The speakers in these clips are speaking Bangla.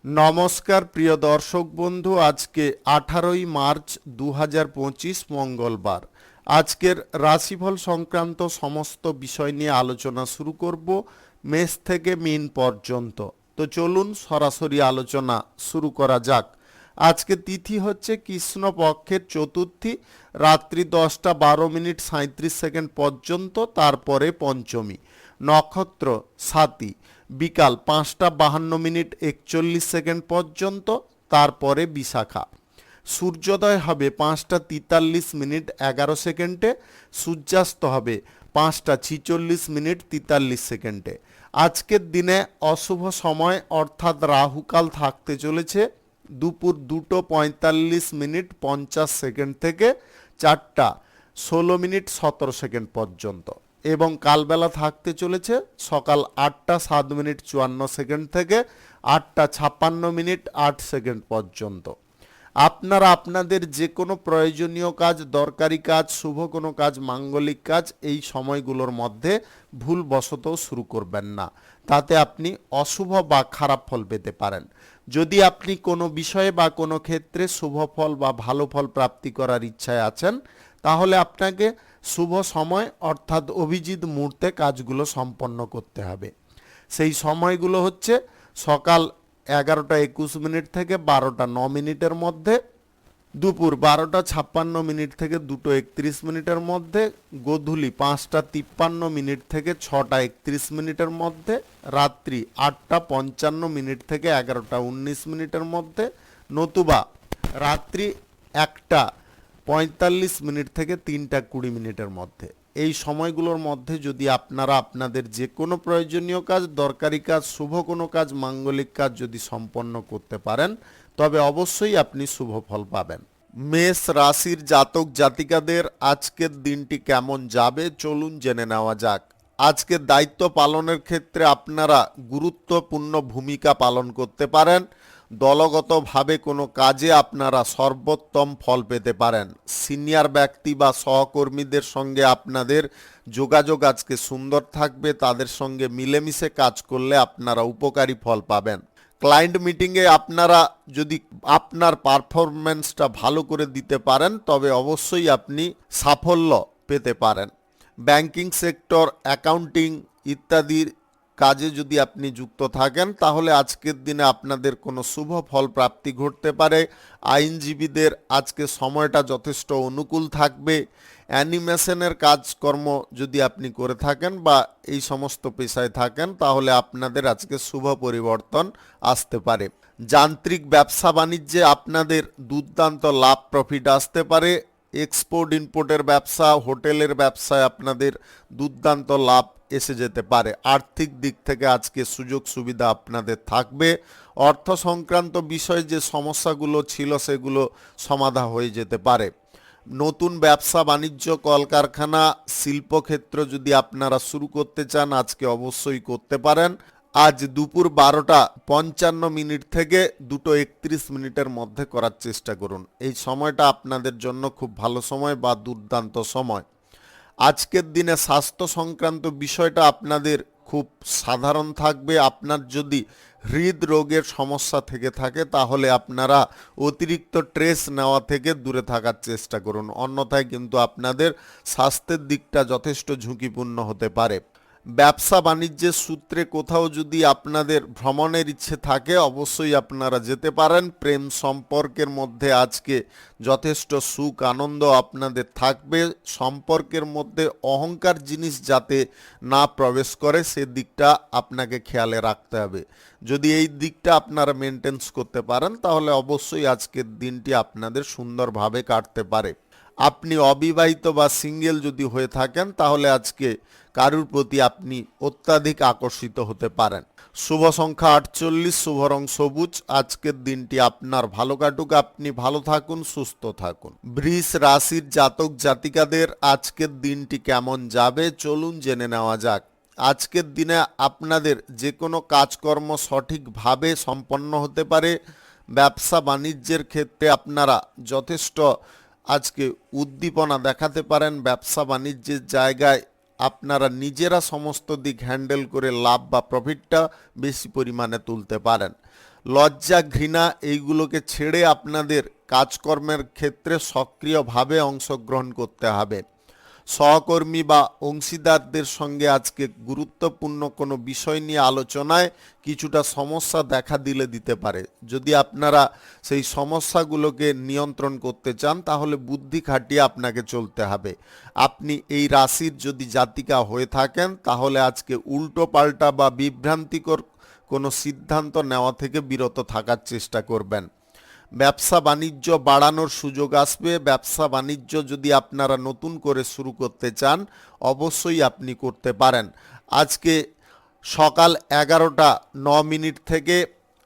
নমস্কার প্রিয় দর্শক বন্ধু, আজকে 18ই মার্চ 2025 মঙ্গলবার। আজকের রাশিফল সংক্রান্ত সমস্ত বিষয় নিয়ে আলোচনা শুরু করব মেষ থেকে মীন পর্যন্ত। তো চলুন সরাসরি আলোচনা শুরু করা যাক। আজকে তিথি হচ্ছে কৃষ্ণপক্ষের চতুর্থী, রাত্রি 10:12:37 পর্যন্ত, তারপরে পঞ্চমী। নক্ষত্র স্বাতী, বিকাল 5:52:41 পর্যন্ত, তারপরে বিশাখা। সূর্যোদয় হবে 5:43:11, সূর্যাস্ত হবে 5:46:43। আজকের দিনে অশুভ সময় অর্থাৎ রাহুকাল থাকতে চলেছে দুপুর 2:45:50 থেকে 4:16:17 পর্যন্ত, এবং কালবেলা থাকতে চলেছে সকাল 8:07:54 থেকে 8:56:08 পর্যন্ত। আপনারা আপনাদের যে কোনো প্রয়োজনীয় কাজ, দরকারি কাজ, শুভ কোনো কাজ, মাঙ্গলিক কাজ এই সময়গুলোর মধ্যে ভুলবশত শুরু করবেন না, তাতে আপনি অশুভ বা খারাপ ফল পেতে পারেন। যদি আপনি কোনো বিষয়ে বা কোনো ক্ষেত্রে শুভ ফল বা ভালো ফল প্রাপ্তি করার ইচ্ছায় আছেন, তাহলে আপনাকে শুভ সময় অর্থাৎ অভিজিৎ মুহূর্তে কাজগুলো সম্পন্ন করতে হবে। সেই সময়গুলো হচ্ছে সকাল 11:21 থেকে 12:09 মধ্যে, দুপুর 12:56 থেকে 2:31 মধ্যে, গোধূলি 5:53 থেকে 6:31 মধ্যে, রাত্রি 8:55 থেকে 11:19 মধ্যে, নতুবা রাত্রি 1:45 থেকে 3:20 মধ্যে। এই সময়গুলোর মধ্যে যদি আপনারা আপনাদের যে কোনো প্রয়োজনীয় কাজ, দরকারি কাজ, শুভ কোনো কাজ, মাঙ্গলিক কাজ যদি সম্পন্ন করতে পারেন, তবে অবশ্যই আপনি শুভ ফল পাবেন। মেষ রাশির জাতক জাতিকাদের আজকের দিনটি কেমন যাবে চলুন জেনে নেওয়া যাক। আজকের দায়িত্ব পালনের ক্ষেত্রে আপনারা গুরুত্বপূর্ণ ভূমিকা পালন করতে পারেন। দলগতভাবে কোনো কাজে আপনারা সর্বোত্তম ফল পেতে পারেন। সিনিয়র ব্যক্তি বা সহকর্মীদের সঙ্গে আপনাদের যোগাযোগ আজকে সুন্দর থাকবে। তাদের সঙ্গে মিলেমিশে কাজ করলে আপনারা উপকারী ফল পাবেন। ক্লায়েন্ট মিটিংয়ে আপনারা যদি আপনার পারফরম্যান্সটা ভালো করে দিতে পারেন, তবে অবশ্যই আপনি সাফল্য পেতে পারেন। ব্যাংকিং সেক্টর, অ্যাকাউন্টিং ইত্যাদির কাজে যদি আপনি যুক্ত থাকেন, তাহলে আজকের দিনে আপনাদের কোনো শুভ ফল প্রাপ্তি ঘটতে পারে। আইনজীবীদের আজকে সময়টা যথেষ্ট অনুকূল থাকবে। অ্যানিমেশনের কাজকর্ম যদি আপনি করে থাকেন বা এই সমস্ত পেশায় থাকেন, তাহলে আপনাদের আজকে শুভ পরিবর্তন আসতে পারে। যান্ত্রিক ব্যবসা বাণিজ্যে আপনাদের দুর্দান্ত লাভ প্রফিট আসতে পারে। এক্সপোর্ট ইম্পোর্টের ব্যবসা, হোটেলের ব্যবসায় আপনাদের দুর্দান্ত লাভ এসে যেতে পারে। আর্থিক দিক থেকে আজকে সুযোগ সুবিধা আপনাদের থাকবে। অর্থ সংক্রান্ত বিষয়ে যে সমস্যাগুলো ছিল সেগুলো সমাধা হয়ে যেতে পারে। নতুন ব্যবসা বাণিজ্য, কলকারখানা, শিল্পক্ষেত্র যদি আপনারা শুরু করতে চান, আজকে অবশ্যই করতে পারেন। আজ দুপুর 12:55 থেকে 2:31 মধ্যে করার চেষ্টা করুন। এই সময়টা আপনাদের জন্য খুব ভালো সময় বা দুর্দান্ত সময়। আজকের দিনে স্বাস্থ্য সংক্রান্ত বিষয়টা আপনাদের খুব সাধারণ থাকবে। আপনার যদি হৃদরোগের সমস্যা থেকে থাকে, তাহলে আপনারা অতিরিক্ত স্ট্রেস নেওয়া থেকে দূরে থাকার চেষ্টা করুন, অন্যথায় কিন্তু আপনাদের স্বাস্থ্যের দিকটা যথেষ্ট ঝুঁকিপূর্ণ হতে পারে। ব্যবসা বাণিজ্যের সূত্রে কোথাও যদি আপনাদের ভ্রমণের ইচ্ছে থাকে, অবশ্যই আপনারা যেতে পারেন। প্রেম সম্পর্কের মধ্যে আজকে যথেষ্ট সুখ আনন্দ আপনাদের থাকবে। সম্পর্কের মধ্যে অহংকার জিনিস যাতে না প্রবেশ করে, সেদিকটা আপনাকে খেয়ালে রাখতে হবে। যদি এই দিকটা আপনারা মেনটেন্স করতে পারেন, তাহলে অবশ্যই আজকের দিনটি আপনাদের সুন্দরভাবে কাটতে পারে। আপনি অবিবাহিত বা সিঙ্গেল যদি হয়ে থাকেন, তাহলে আজকে কারুর প্রতি আপনি অত্যাধিক আকর্ষিত হতে পারেন। শুভ সংখ্যা 48, শুভ রং সবুজ। আজকের দিনটি আপনার ভালো কাটুক, আপনি ভালো থাকুন, সুস্থ থাকুন। বৃষ রাশির জাতক জাতিকাদের আজকের দিনটি কেমন যাবে চলুন জেনে নেওয়া যাক। আজকের দিনে আপনাদের যে কোনো কাজকর্ম সঠিকভাবে সম্পন্ন হতে পারে। ব্যবসা বাণিজ্যের ক্ষেত্রে আপনারা যথেষ্ট আজকে উদ্দীপনা দেখাতে পারেন। ব্যবসা বাণিজ্যের জায়গায় আপনারা নিজেরা সমস্ত দিক হ্যান্ডেল করে লাভ বা প্রফিটটা বেশি পরিমাণে তুলতে পারেন। লজ্জা ঘৃণা এইগুলোকে ছেড়ে আপনাদের কাজকর্মের ক্ষেত্রে সক্রিয়ভাবে অংশগ্রহণ করতে হবে। সহকর্মী বা অংশীদারদের সঙ্গে আজকে গুরুত্বপূর্ণ কোনো বিষয় নিয়ে আলোচনায় কিছুটা সমস্যা দেখা দিতে পারে। যদি আপনারা সেই সমস্যাগুলোকে নিয়ন্ত্রণ করতে চান তাহলে বুদ্ধি খাটিয়ে আপনাকে চলতে হবে। আপনি এই রাশির যদি জাতিকা হয়ে থাকেন তাহলে আজকে উল্টো পাল্টা বা বিভ্রান্তিকর কোনো সিদ্ধান্ত নেওয়া থেকে বিরত থাকার চেষ্টা করবেন। ব্যবসা বাণিজ্য বাড়ানোর সুযোগ আসবে। ব্যবসা বাণিজ্য যদি আপনারা নতুন করে শুরু করতে চান অবশ্যই আপনি করতে পারেন। আজকে সকাল 11:09 থেকে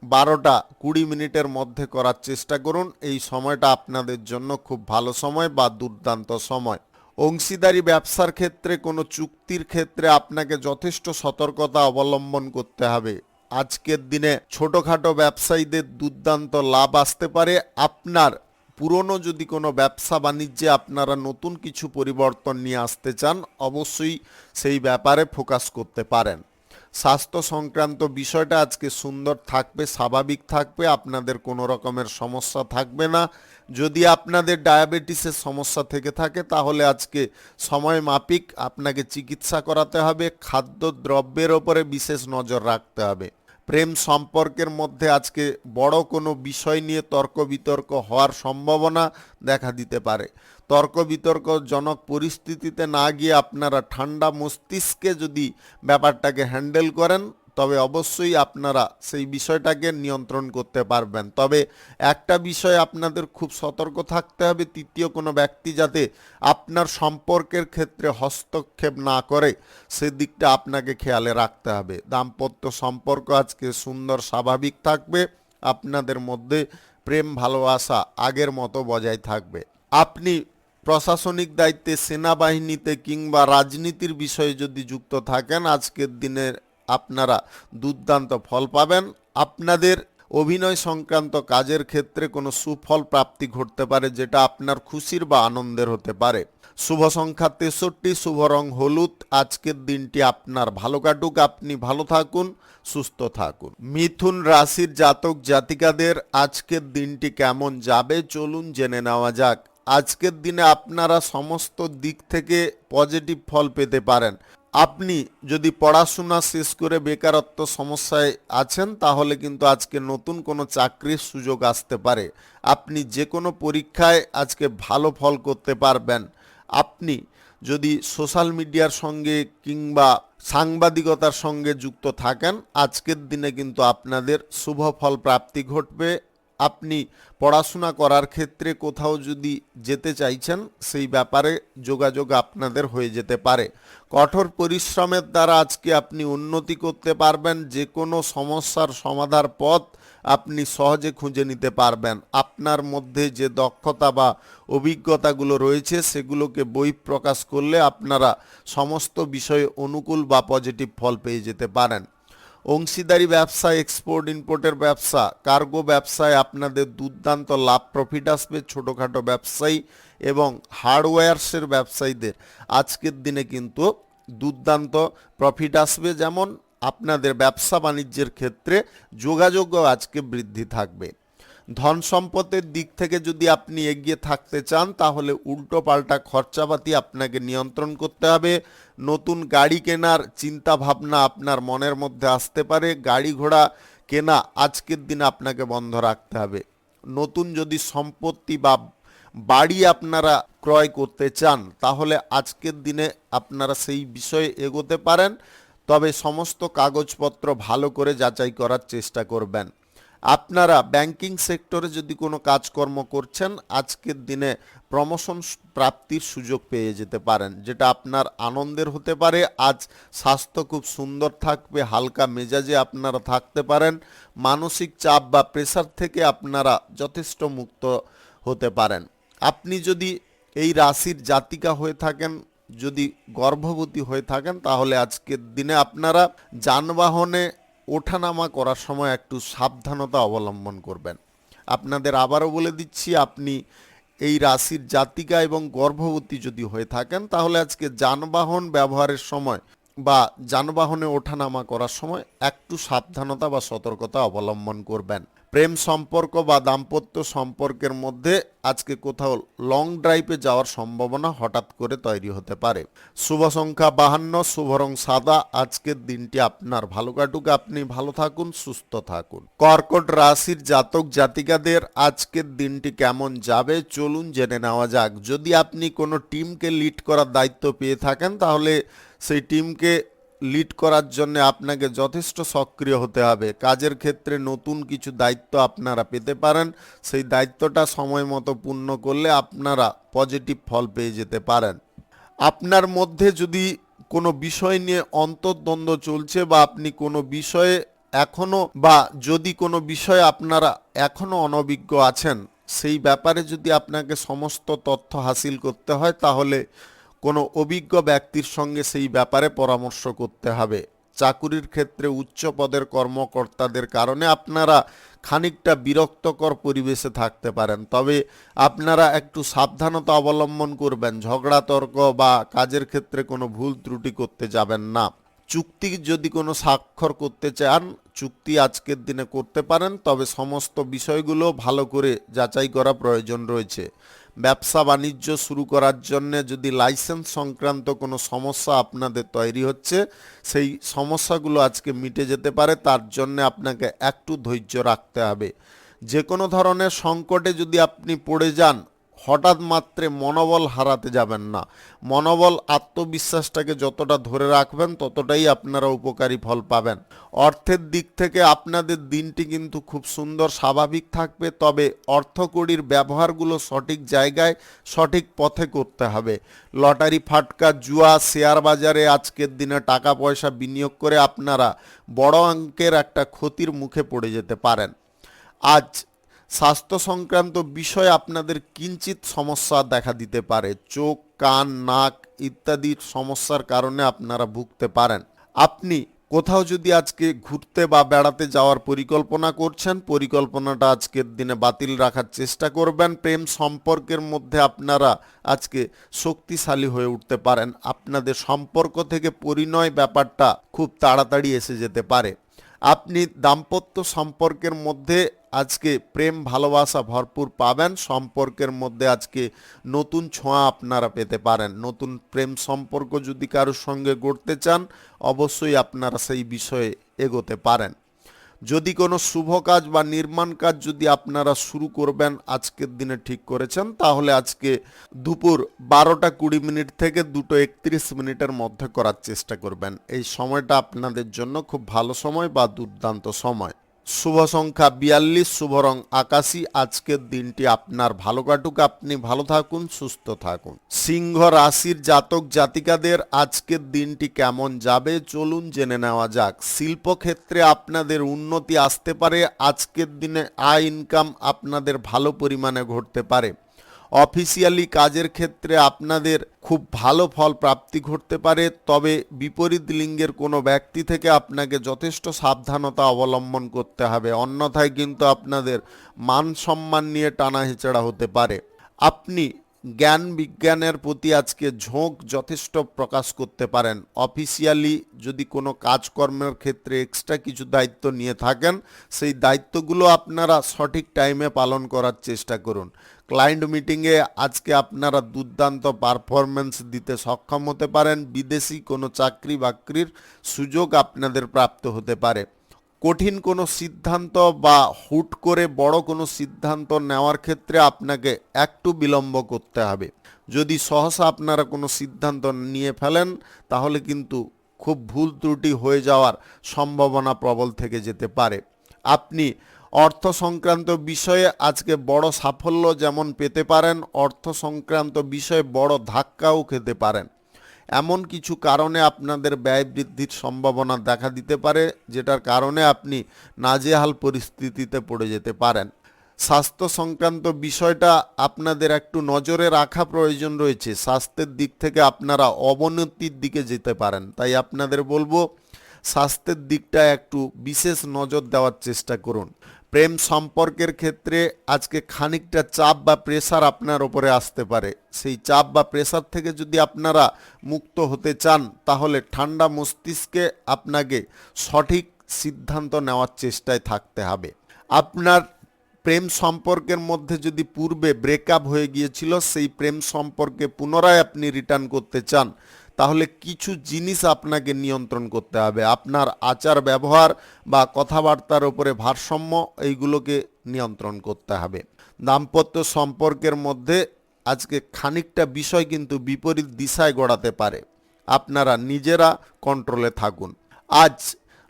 12:20 মধ্যে করার চেষ্টা করুন। এই সময়টা আপনাদের জন্য খুব ভালো সময় বা দুর্দান্ত সময়। অংশীদারি ব্যবসার ক্ষেত্রে কোনো চুক্তির ক্ষেত্রে আপনাকে যথেষ্ট সতর্কতা অবলম্বন করতে হবে। আজকের দিনে ছোটোখাটো ব্যবসায়ীদের দুর্দান্ত লাভ আসতে পারে। আপনার পুরনো যদি কোনো ব্যবসা বাণিজ্যে আপনারা নতুন কিছু পরিবর্তন নিয়ে আসতে চান অবশ্যই সেই ব্যাপারে ফোকাস করতে পারেন। স্বাস্থ্য সংক্রান্ত বিষয়টা আজকে সুন্দর থাকবে, স্বাভাবিক থাকবে, আপনাদের কোনো রকমের সমস্যা থাকবে না। যদি আপনাদের ডায়াবেটিসের সমস্যা থেকে থাকে তাহলে আজকে সময় মাফিক আপনাকে চিকিৎসা করাতে হবে। খাদ্যদ্রব্যের ওপরে বিশেষ নজর রাখতে হবে। প্রেম সম্পর্কের মধ্যে আজকে বড় কোনো বিষয় নিয়ে তর্ক বিতর্ক হওয়ার সম্ভাবনা দেখা দিতে পারে। তর্ক বিতর্কজনক পরিস্থিতিতে না গিয়ে আপনারা ঠান্ডা মস্তিষ্কে যদি ব্যাপারটাকে হ্যান্ডেল করেন তবে অবশ্যই আপনারা সেই বিষয়টাকে নিয়ন্ত্রণ করতে পারবেন। তবে একটা বিষয় আপনাদের খুব সতর্ক থাকতে হবে, তৃতীয় কোনো ব্যক্তি যাতে আপনার সম্পর্কের ক্ষেত্রে হস্তক্ষেপ না করে সেদিকটা আপনাকে খেয়ালে রাখতে হবে। দাম্পত্য সম্পর্ক আজকে সুন্দর স্বাভাবিক থাকবে। আপনাদের মধ্যে প্রেম ভালোবাসা আগের মতো বজায় থাকবে। আপনি প্রশাসনিক দায়িত্বে, সেনাবাহিনীতে কিংবা রাজনীতির বিষয়ে যদি যুক্ত থাকেন আজকের দিনে আপনারা দুর্দান্ত ফল পাবেন। আপনাদের অভিনয় সংক্রান্ত কাজের ক্ষেত্রে কোনো সুফল প্রাপ্তি ঘটতে পারে যেটা আপনার খুশির বা আনন্দের হতে পারে। শুভ সংখ্যা 63, শুভ রং হলুদ। আজকের দিনটি আপনার ভালো কাটুক, আপনি ভালো থাকুন, সুস্থ থাকুন। মিথুন রাশির জাতক জাতিকাদের আজকের দিনটি কেমন যাবে চলুন জেনে নেওয়া যাক। আজকের দিনে আপনারা সমস্ত দিক থেকে পজিটিভ ফল পেতে পারেন। আপনি যদি পড়াশোনা শেষ করে বেকারত্ব সমস্যায় আছেন তাহলে কিন্তু আজকে নতুন কোনো চাকরির সুযোগ আসতে পারে। আপনি যে কোনো পরীক্ষায় আজকে ভালো ফল করতে পারবেন। আপনি যদি সোশ্যাল মিডিয়ার সঙ্গে কিংবা সাংবাদিকতার সঙ্গে যুক্ত থাকেন আজকের দিনে কিন্তু আপনাদের শুভ ফল প্রাপ্তি ঘটবে। আপনি পড়াশোনা করার ক্ষেত্রে কোথাও যদি যেতে চাইছেন সেই ব্যাপারে যোগাযোগ আপনাদের হয়ে যেতে পারে। কঠোর পরিশ্রমের দ্বারা আজকে আপনি উন্নতি করতে পারবেন। যে কোনো সমস্যার সমাধার পথ আপনি সহজে খুঁজে নিতে পারবেন। আপনার মধ্যে যে দক্ষতা বা অভিজ্ঞতাগুলো রয়েছে সেগুলোকে বহিঃপ্রকাশ করলে আপনারা সমস্ত বিষয়ে অনুকূল বা পজিটিভ ফল পেয়ে যেতে পারেন। অংশীদারি ব্যবসা, এক্সপোর্ট ইম্পোর্টের ব্যবসা, কার্গো ব্যবসায় আপনাদের দুর্দান্ত লাভ প্রফিট আসবে। ছোটোখাটো ব্যবসায়ী এবং হার্ডওয়্যার্সের ব্যবসায়ীদের আজকের দিনে কিন্তু দুর্দান্ত প্রফিট আসবে। যেমন আপনাদের ব্যবসা বাণিজ্যের ক্ষেত্রে যোগাযোগও আজকে বৃদ্ধি থাকবে। ধন সম্পদের দিক থেকে যদি আপনি এগিয়ে থাকতে চান তাহলে উল্টো পাল্টা খরচাপাতি আপনাকে নিয়ন্ত্রণ করতে হবে। নতুন গাড়ি কেনার চিন্তা ভাবনা আপনার মনের মধ্যে আসতে পারে। গাড়ি ঘোড়া কেনা আজকের দিনে আপনাকে বন্ধ রাখতে হবে। নতুন যদি সম্পত্তি বা বাড়ি আপনারা ক্রয় করতে চান তাহলে আজকের দিনে আপনারা সেই বিষয়ে এগোতে পারেন। তবে সমস্ত কাগজপত্র ভালো করে যাচাই করার চেষ্টা করবেন। আপনারা ব্যাংকিং সেক্টরে যদি কোনো কাজকর্ম করছেন আজকের দিনে প্রমোশন প্রাপ্তির সুযোগ পেয়ে যেতে পারেন যেটা আপনার আনন্দের হতে পারে। আজ স্বাস্থ্য খুব সুন্দর থাকবে, হালকা মেজাজে আপনারা থাকতে পারেন। মানসিক চাপ বা প্রেসার থেকে আপনারা যথেষ্ট মুক্ত হতে পারেন। আপনি যদি এই রাশির জাতিকা হয়ে থাকেন, যদি গর্ভবতী হয়ে থাকেন তাহলে আজকের দিনে আপনারা যানবাহনে ওঠানামা করার সময় একটু সাবধানতা অবলম্বন করবেন। আপনাদের আবারও বলে দিচ্ছি, আপনি এই রাশির জাতিকা এবং গর্ভবতী যদি হয়ে থাকেন তাহলে আজকে যানবাহন ব্যবহারের সময় বা যানবাহনে ওঠানামা করার সময় একটু সাবধানতা বা সতর্কতা অবলম্বন করবেন। প্রেম সম্পর্ক বা দাম্পত্য সম্পর্কের মধ্যে আজকে কোথাও লং ড্রাইভে যাওয়ার সম্ভাবনা হঠাৎ করে তৈরি হতে পারে। শুভ সংখ্যা 52, শুভ রং সাদা। আজকের দিনটি আপনার ভালো কাটুক, আপনি ভালো থাকুন, সুস্থ থাকুন। কর্কট রাশির জাতক জাতিকাদের আজকের দিনটি কেমন যাবে চলুন জেনে নেওয়া যাক। যদি আপনি কোনো টিমকে লিড করার দায়িত্ব পেয়ে থাকেন তাহলে সেই টিমকে লিড করার জন্য আপনাকে যথেষ্ট সক্রিয় হতে হবে। কাজের ক্ষেত্রে নতুন কিছু দায়িত্ব আপনারা পেতে পারেন, সেই দায়িত্বটা সময় মতো পূর্ণ করলে আপনারা পজিটিভ ফল পেয়ে যেতে পারেন। আপনার মধ্যে যদি কোনো বিষয় নিয়ে অন্তর্দ্বন্দ্ব চলছে বা আপনি কোনো বিষয়ে এখনো বা যদি কোনো বিষয়ে আপনারা এখনো অনভিজ্ঞ আছেন, সেই ব্যাপারে যদি আপনাকে সমস্ত তথ্য হাসিল করতে হয় তাহলে কোনো অভিজ্ঞ ব্যক্তির সঙ্গে সেই ব্যাপারে পরামর্শ করতে হবে। চাকুরির ক্ষেত্রে উচ্চ পদের কর্মকর্তাদের কারণে আপনারা খানিকটা বিরক্তকর পরিবেশে থাকতে পারেন, তবে আপনারা একটু সাবধানতা অবলম্বন করবেন। ঝগড়া তর্ক বা কাজের ক্ষেত্রে কোনো ভুল ত্রুটি করতে যাবেন না। চুক্তি যদি কোনো স্বাক্ষর করতে চান চুক্তি আজকের দিনে করতে পারেন, তবে সমস্ত বিষয়গুলো ভালো করে যাচাই করা প্রয়োজন রয়েছে। ব্যবসা বাণিজ্য শুরু করার জন্য যদি লাইসেন্স সংক্রান্ত কোনো সমস্যা আপনাদের তৈরি হচ্ছে সেই সমস্যাগুলো আজকে মিটে যেতে পারে, তার জন্য আপনাকে একটু ধৈর্য রাখতে হবে। যে কোনো ধরনের সংকটে যদি আপনি পড়ে যান হঠাৎ মাত্রে মনোবল হারাতে যাবেন না। মনোবল আত্মবিশ্বাসটাকে যতটা ধরে রাখবেন ততটাই আপনারা উপকারী ফল পাবেন। অর্থের দিক থেকে আপনাদের দিনটি কিন্তু খুব সুন্দর স্বাভাবিক থাকবে, তবে অর্থকড়ির ব্যবহারগুলো সঠিক জায়গায় সঠিক পথে করতে হবে। লটারি ফাটকা জুয়া শেয়ার বাজারে আজকের দিনে টাকা পয়সা বিনিয়োগ করে আপনারা বড় অঙ্কের একটা ক্ষতির মুখে পড়ে যেতে পারেন। আজ স্বাস্থ্য সংক্রান্ত বিষয়ে আপনাদের কিঞ্চিত সমস্যা দেখা দিতে পারে। চোখ কান নাক ইত্যাদির সমস্যার কারণে আপনারা ভুগতে পারেন। আপনি কোথাও যদি আজকে ঘুরতে বা বেড়াতে যাওয়ার পরিকল্পনা করছেন পরিকল্পনাটা আজকের দিনে বাতিল রাখার চেষ্টা করবেন। প্রেম সম্পর্কের মধ্যে আপনারা আজকে শক্তিশালী হয়ে উঠতে পারেন। আপনাদের সম্পর্ক থেকে পরিণয় ব্যাপারটা খুব তাড়াতাড়ি এসে যেতে পারে। আপনি দাম্পত্য সম্পর্কের মধ্যে আজকে প্রেম ভালোবাসা ভরপুর পাবেন। সম্পর্কের মধ্যে আজকে নতুন ছোঁয়া আপনারা পেতে পারেন। নতুন প্রেম সম্পর্ক যদি কারোর সঙ্গে গড়তে চান অবশ্যই আপনারা সেই বিষয়ে এগোতে পারেন। যদি কোনো শুভ কাজ বা নির্মাণ কাজ যদি আপনারা শুরু করবেন আজকের দিনে ঠিক করেছেন তাহলে আজকে দুপুর 12:20 থেকে 2:31 মধ্যে করার চেষ্টা করবেন। এই সময়টা আপনাদের জন্য খুব ভালো সময় বা দুর্দান্ত সময়। শুভ সংখ্যা 42, শুভ রং আকাশী। আজকের দিনটি আপনার ভালো কাটুক, আপনি ভালো থাকুন, সুস্থ থাকুন। সিংহ রাশির জাতক জাতিকাদের আজকের দিনটি কেমন যাবে চলুন জেনে নেওয়া যাক। শিল্পক্ষেত্রে আপনাদের উন্নতি আসতে পারে। আজকের দিনে আয় ইনকাম আপনাদের ভালো পরিমাণে ঘটতে পারে। অফিসিয়ালি কাজের ক্ষেত্রে আপনাদের খুব ভালো ফল প্রাপ্তি ঘটতে পারে, তবে বিপরীত লিঙ্গের কোনো ব্যক্তি থেকে আপনাকে যথেষ্ট সাবধানতা অবলম্বন করতে হবে, অন্যথায় কিন্তু আপনাদের মান সম্মান নিয়ে টানা হেচড়া হতে পারে। আপনি জ্ঞান বিজ্ঞানের প্রতি আজকে ঝোঁক যথেষ্ট প্রকাশ করতে পারেন। অফিসিয়ালি যদি কোনো কাজকর্মের ক্ষেত্রে এক্সট্রা কিছু দায়িত্ব নিয়ে থাকেন সেই দায়িত্বগুলো আপনারা সঠিক টাইমে পালন করার চেষ্টা করুন। ক্লায়েন্ট মিটিংয়ে আজকে আপনারা দুর্দান্ত পারফরমেন্স দিতে সক্ষম হতে পারেন। বিদেশি কোনো চাকরি বাকরির সুযোগ আপনাদের প্রাপ্ত হতে পারে। কঠিন কোনো সিদ্ধান্ত বা হুট করে বড় কোনো সিদ্ধান্ত নেওয়ার ক্ষেত্রে আপনাকে একটু বিলম্ব করতে হবে। যদি সহসা আপনারা কোনো সিদ্ধান্ত নিয়ে ফেলেন তাহলে কিন্তু খুব ভুল ত্রুটি হয়ে যাওয়ার সম্ভাবনা প্রবল থেকে যেতে পারে। আপনি অর্থ সংক্রান্ত বিষয়ে আজকে বড় সাফল্য যেমন পেতে পারেন, অর্থ সংক্রান্ত বিষয়ে বড় ধাক্কাও খেতে পারেন। এমন কিছু কারণে আপনাদের ব্যয় বৃদ্ধির সম্ভাবনা দেখা দিতে পারে যেটার কারণে আপনি নাজেহাল পরিস্থিতিতে পড়ে যেতে পারেন। স্বাস্থ্য সংক্রান্ত বিষয়টা আপনাদের একটু নজরে রাখা প্রয়োজন রয়েছে। স্বাস্থ্যের দিক থেকে আপনারা অবনতির দিকে যেতে পারেন, তাই আপনাদের বলবো স্বাস্থ্যের দিকটা একটু বিশেষ নজর দেওয়ার চেষ্টা করুন। প্রেম সম্পর্কের ক্ষেত্রে আজকে খানিকটা চাপ বা প্রেসার আপনার ওপরে আসতে পারে। সেই চাপ বা প্রেসার থেকে যদি আপনারা মুক্ত হতে চান তাহলে ঠান্ডা মস্তিষ্কে আপনাকে সঠিক সিদ্ধান্ত নেওয়ার চেষ্টায় থাকতে হবে। আপনার প্রেম সম্পর্কের মধ্যে যদি পূর্বে ব্রেকআপ হয়ে গিয়েছিল, সেই প্রেম সম্পর্কে পুনরায় আপনি রিটার্ন করতে চান, তাহলে কিছু জিনিস আপনাকে নিয়ন্ত্রণ করতে হবে। আপনার আচার ব্যবহার বা কথাবার্তার উপরে ভারসাম্য, এইগুলোকে নিয়ন্ত্রণ করতে হবে। দাম্পত্য সম্পর্কের মধ্যে আজকে খানিকটা বিষয় কিন্তু বিপরীত দিশায় গড়াতে পারে। আপনারা নিজেরা কন্ট্রোলে থাকুন। আজ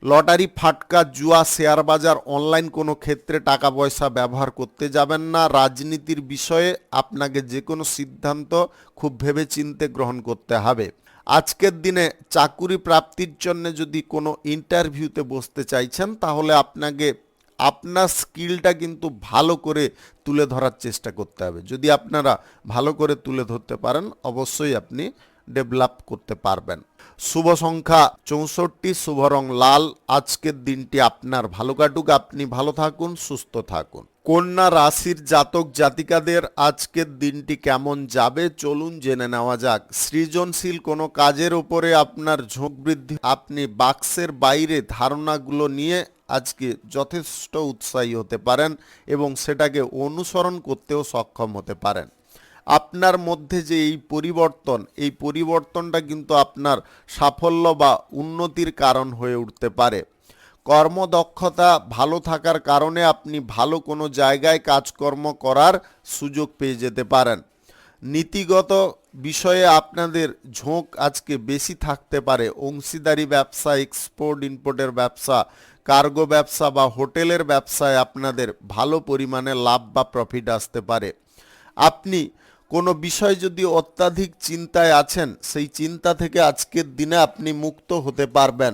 লটারি, ফাটকা, জুয়া, শেয়ার বাজার, অনলাইন কোনো ক্ষেত্রে টাকা পয়সা ব্যবহার করতে যাবেন না। রাজনীতির বিষয়ে আপনাকে যে কোনো সিদ্ধান্ত খুব ভেবেচিন্তে গ্রহণ করতে হবে। আজকের দিনে চাকুরি প্রাপ্তির জন্য যদি কোনো ইন্টারভিউতে বসতে চাইছেন, তাহলে আপনাকে আপনার স্কিলটা কিন্তু ভালো করে তুলে ধরার চেষ্টা করতে হবে। যদি আপনারা ভালো করে তুলে ধরতে পারেন, অবশ্যই আপনি ডেভেলপ করতে পারবেন। শুভ সংখ্যা 64, শুভ রং লাল। আজকের দিনটি আপনার ভালো কাটুক, আপনি ভালো থাকুন, সুস্থ থাকুন। কন্যা রাশির জাতক জাতিকাদের আজকের দিনটি কেমন যাবে চলুন জেনে নেওয়া যাক। সৃজনশীল কোনো কাজের উপরে আপনার ঝোঁক বৃদ্ধি, আপনি বাক্সের বাইরে ধারণাগুলো নিয়ে আজকে যথেষ্ট উৎসাহী হতে পারেন এবং সেটাকে অনুসরণ করতেও সক্ষম হতে পারেন। আপনার মধ্যে যে এই পরিবর্তনটা কিন্তু আপনার সাফল্য বা উন্নতির কারণ হয়ে উঠতে পারে। কর্মদক্ষতা ভালো থাকার কারণে আপনি ভালো কোনো জায়গায় কাজকর্ম করার সুযোগ পেয়ে যেতে পারেন। নীতিগত বিষয়ে আপনাদের ঝোঁক আজকে বেশি থাকতে পারে। অংশীদারি ব্যবসা, এক্সপোর্ট ইম্পোর্টের ব্যবসা, কার্গো ব্যবসা বা হোটেলের ব্যবসায় আপনাদের ভালো পরিমাণে লাভ বা প্রফিট আসতে পারে। আপনি কোনো বিষয় যদি অত্যাধিক চিন্তায় আছেন, সেই চিন্তা থেকে আজকের দিনে আপনি মুক্ত হতে পারবেন।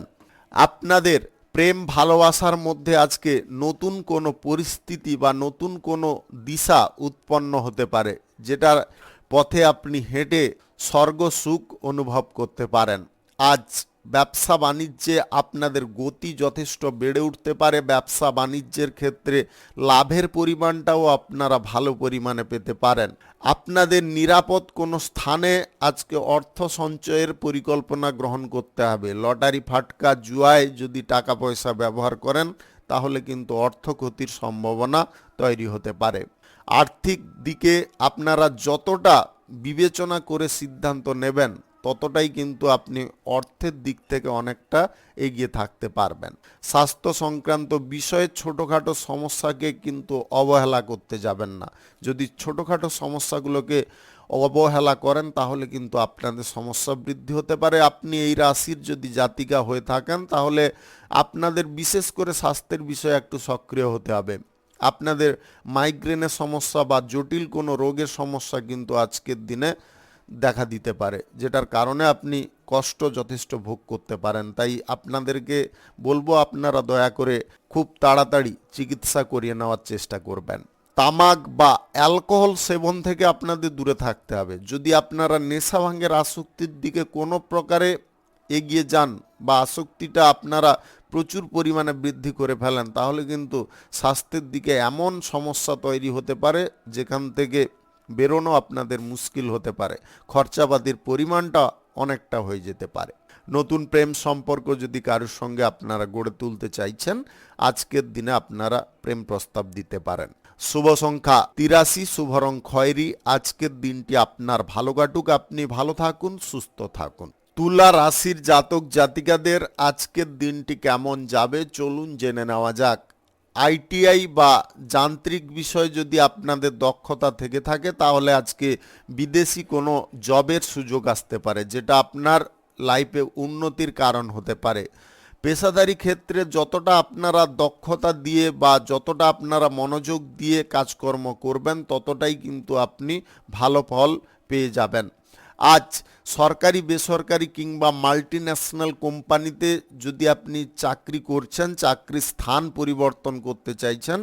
আপনাদের প্রেম ভালোবাসার মধ্যে আজকে নতুন কোনো পরিস্থিতি বা নতুন কোনো দিশা উৎপন্ন হতে পারে, যেটার পথে আপনি হেঁটে স্বর্গ সুখ অনুভব করতে পারেন। আজ ব্যবসা বাণিজ্যে আপনাদের গতি যথেষ্ট বেড়ে উঠতে পারে। ব্যবসা বাণিজ্যের ক্ষেত্রে লাভের পরিমাণটাও আপনারা ভালো পরিমাণে পেতে পারেন। আপনাদের নিরাপদ কোনো স্থানে আজকে অর্থ সঞ্চয়ের পরিকল্পনা গ্রহণ করতে হবে। লটারি, ফাটকা, জুয়ায় যদি টাকা পয়সা ব্যবহার করেন, তাহলে কিন্তু অর্থ ক্ষতির সম্ভাবনা তৈরি হতে পারে। আর্থিক দিকে আপনারা যতটা বিবেচনা করে সিদ্ধান্ত নেবেন, ততটাই কিন্তু আপনি অর্থের দিক থেকে অনেকটা এগিয়ে থাকতে পারবেন। স্বাস্থ্য সংক্রান্ত বিষয়ে ছোটোখাটো সমস্যাকে কিন্তু অবহেলা করতে যাবেন না। যদি ছোটোখাটো সমস্যাগুলোকে অবহেলা করেন, তাহলে কিন্তু আপনাদের সমস্যা বৃদ্ধি হতে পারে। আপনি এই রাশির যদি জাতিকা হয়ে থাকেন, তাহলে আপনাদের বিশেষ করে স্বাস্থ্যের বিষয়ে একটু সক্রিয় হতে হবে। আপনাদের মাইগ্রেনের সমস্যা বা জটিল কোনো রোগের সমস্যা কিন্তু আজকের দিনে দেখা দিতে পারে, যেটার কারণে আপনি কষ্ট যথেষ্ট ভোগ করতে পারেন। তাই আপনাদেরকে বলবো, আপনারা দয়া করে খুব তাড়াতাড়ি চিকিৎসা করিয়ে নেওয়ার চেষ্টা করবেন। তামাক বা অ্যালকোহল সেবন থেকে আপনাদের দূরে থাকতে হবে। যদি আপনারা নেশা ভাঙের আসক্তির দিকে কোনো প্রকারে এগিয়ে যান বা আসক্তিটা আপনারা প্রচুর পরিমাণে বৃদ্ধি করে ফেলেন, তাহলে কিন্তু স্বাস্থ্যের দিকে এমন সমস্যা তৈরি হতে পারে যেখান থেকে বেরোনো আপনাদের মুশকিল হতে পারে। খরচাপাতির পরিমাণটা অনেকটা হয়ে যেতে পারে। নতুন প্রেম সম্পর্ক যদি কারোর সঙ্গে আপনারা গড়ে তুলতে চাইছেন, আজকের দিনে আপনারা প্রেম প্রস্তাব দিতে পারেন। শুভ সংখ্যা 83, শুভ রং খয়েরি। আজকের দিনটি আপনার ভালো কাটুক, আপনি ভালো থাকুন, সুস্থ থাকুন। তুলা রাশির জাতক জাতিকাদের আজকের দিনটি কেমন যাবে চলুন জেনে নেওয়া যাক। আইটিআই বা যান্ত্রিক বিষয় যদি আপনাদের দক্ষতা থেকে থাকে, তাহলে আজকে বিদেশি কোনো জবের সুযোগ আসতে পারে, যেটা আপনার লাইফে উন্নতির কারণ হতে পারে। পেশাদারি ক্ষেত্রে যতটা আপনারা দক্ষতা দিয়ে বা যতটা আপনারা মনোযোগ দিয়ে কাজকর্ম করবেন, ততটাই কিন্তু আপনি ভালো ফল পেয়ে যাবেন। আজ সরকারি, বেসরকারি কিংবা মাল্টিন্যাশনাল কোম্পানিতে যদি আপনি চাকরি করছেন, চাকরির স্থান পরিবর্তন করতে চাইছেন,